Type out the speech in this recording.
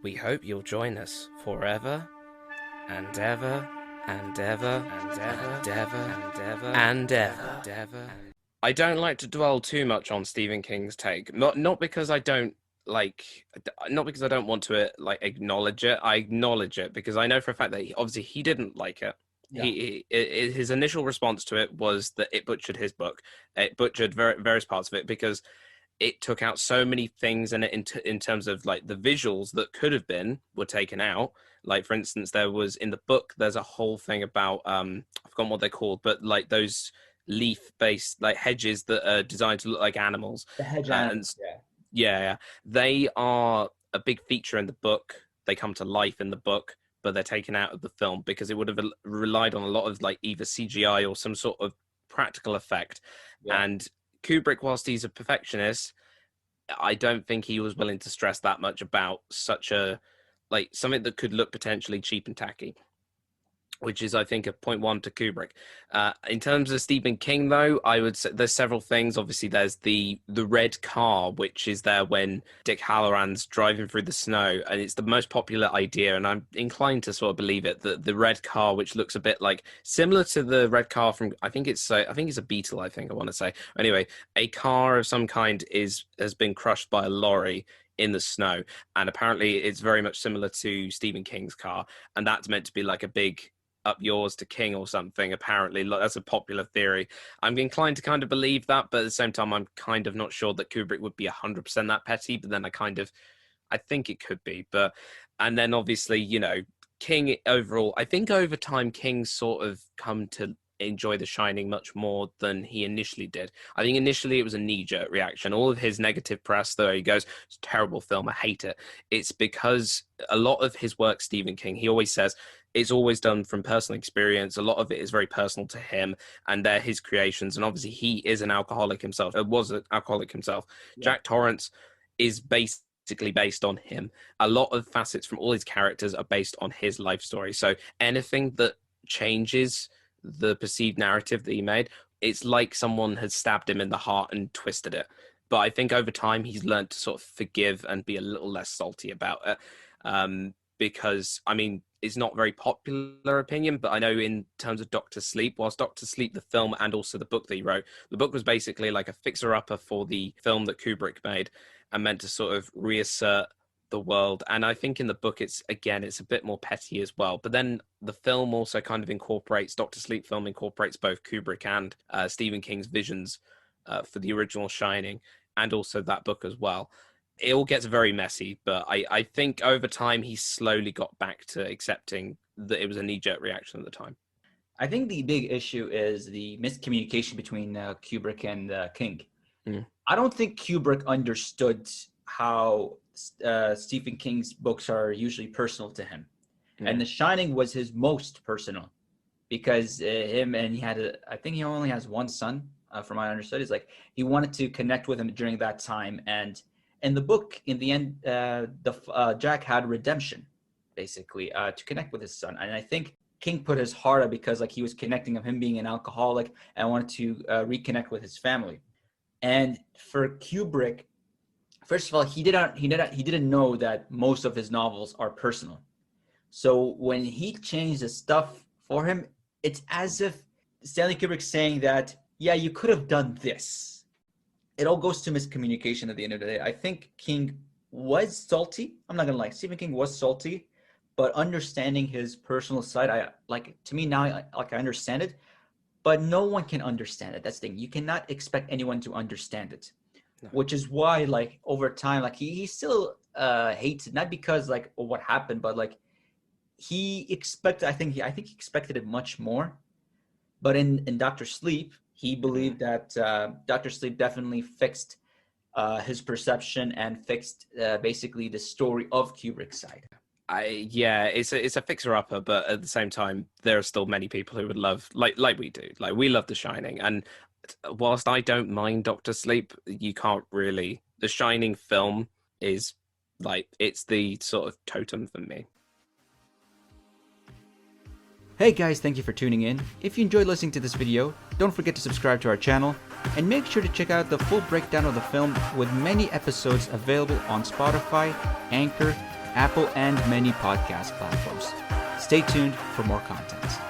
We hope you'll join us forever and ever and ever and ever and ever and ever and ever. I don't like to dwell too much on Stephen King's take. Not because I don't like, not because I don't want to like acknowledge it. I acknowledge it because I know for a fact that obviously he didn't like it. Yeah. His initial response to it was that it butchered his book. It butchered various parts of it because it took out so many things in it in terms of like the visuals that could have been were taken out. Like for instance, there was in the book there's a whole thing about I've forgotten what they're called, but like those leaf based like hedges that are designed to look like animals. The hedge And animals, yeah. yeah, they are a big feature in the book. They come to life in the book, but they're taken out of the film because it would have relied on a lot of like either CGI or some sort of practical effect. Yeah. And Kubrick, whilst he's a perfectionist, I don't think he was willing to stress that much about such a like something that could look potentially cheap and tacky, which is, I think, a point one to Kubrick. In terms of Stephen King, though, I would say there's several things. Obviously, there's the red car, which is there when Dick Halloran's driving through the snow, and it's the most popular idea, and I'm inclined to sort of believe it. That the red car, which looks a bit like similar to the red car from, I think it's a Beetle. I want to say. Anyway, a car of some kind has been crushed by a lorry in the snow, and apparently it's very much similar to Stephen King's car, and that's meant to be like a big up yours to King or something. Apparently that's a popular theory. I'm inclined to kind of believe that, but at the same time I'm kind of not sure that Kubrick would be 100% that petty, but then I think it could be. But and then obviously, King overall, I think over time King sort of come to enjoy The Shining much more than he initially did. I think initially it was a knee-jerk reaction. All of his negative press, though, he goes, it's a terrible film, I hate it. It's because a lot of his work, Stephen King, he always says it's always done from personal experience. A lot of it is very personal to him, and they're his creations. And obviously he is an alcoholic himself, was an alcoholic himself. Yeah. Jack Torrance is basically based on him. A lot of facets from all his characters are based on his life story. So anything that changes the perceived narrative that he made, it's like someone had stabbed him in the heart and twisted it. But I think over time he's learned to sort of forgive and be a little less salty about it. Because I mean, it's not very popular opinion, but I know in terms of Doctor Sleep, whilst Doctor Sleep, the film and also the book that he wrote, the book was basically like a fixer-upper for the film that Kubrick made and meant to sort of reassert the world. And I think in the book it's a bit more petty as well, but then the film also kind of incorporates, Doctor Sleep film incorporates both Kubrick and Stephen King's visions for the original Shining and also that book as well. It all gets very messy, but I think over time he slowly got back to accepting that it was a knee-jerk reaction at the time. I think the big issue is the miscommunication between Kubrick and King. I don't think Kubrick understood how Stephen King's books are usually personal to him. And The Shining was his most personal because I think he only has one son, from what I understood. Is like he wanted to connect with him during that time. And in the book, in the end, Jack had redemption, basically, to connect with his son. And I think King put his heart out because like he was connecting of him being an alcoholic and wanted to reconnect with his family. And for Kubrick, first of all, he didn't know that most of his novels are personal. So when he changed the stuff for him, it's as if Stanley Kubrick saying that, yeah, you could have done this. It all goes to miscommunication at the end of the day. I think King was salty. I'm not gonna lie, Stephen King was salty, but understanding his personal side, I understand it, but no one can understand it. That's the thing. You cannot expect anyone to understand it. No. Which is why, like, over time, like he still hates it, not because like what happened, but like he expected. I think he expected it much more. But in Doctor Sleep, he believed that Doctor Sleep definitely fixed his perception and fixed basically the story of Kubrick's side. It's a fixer-upper, but at the same time, there are still many people who would love, like we do, like we love The Shining, and whilst I don't mind Doctor Sleep, you can't really. The Shining film is like it's the sort of totem for me. Hey guys, thank you for tuning in. If you enjoyed listening to this video, don't forget to subscribe to our channel and make sure to check out the full breakdown of the film with many episodes available on Spotify, Anchor, Apple and many podcast platforms. Stay tuned for more content.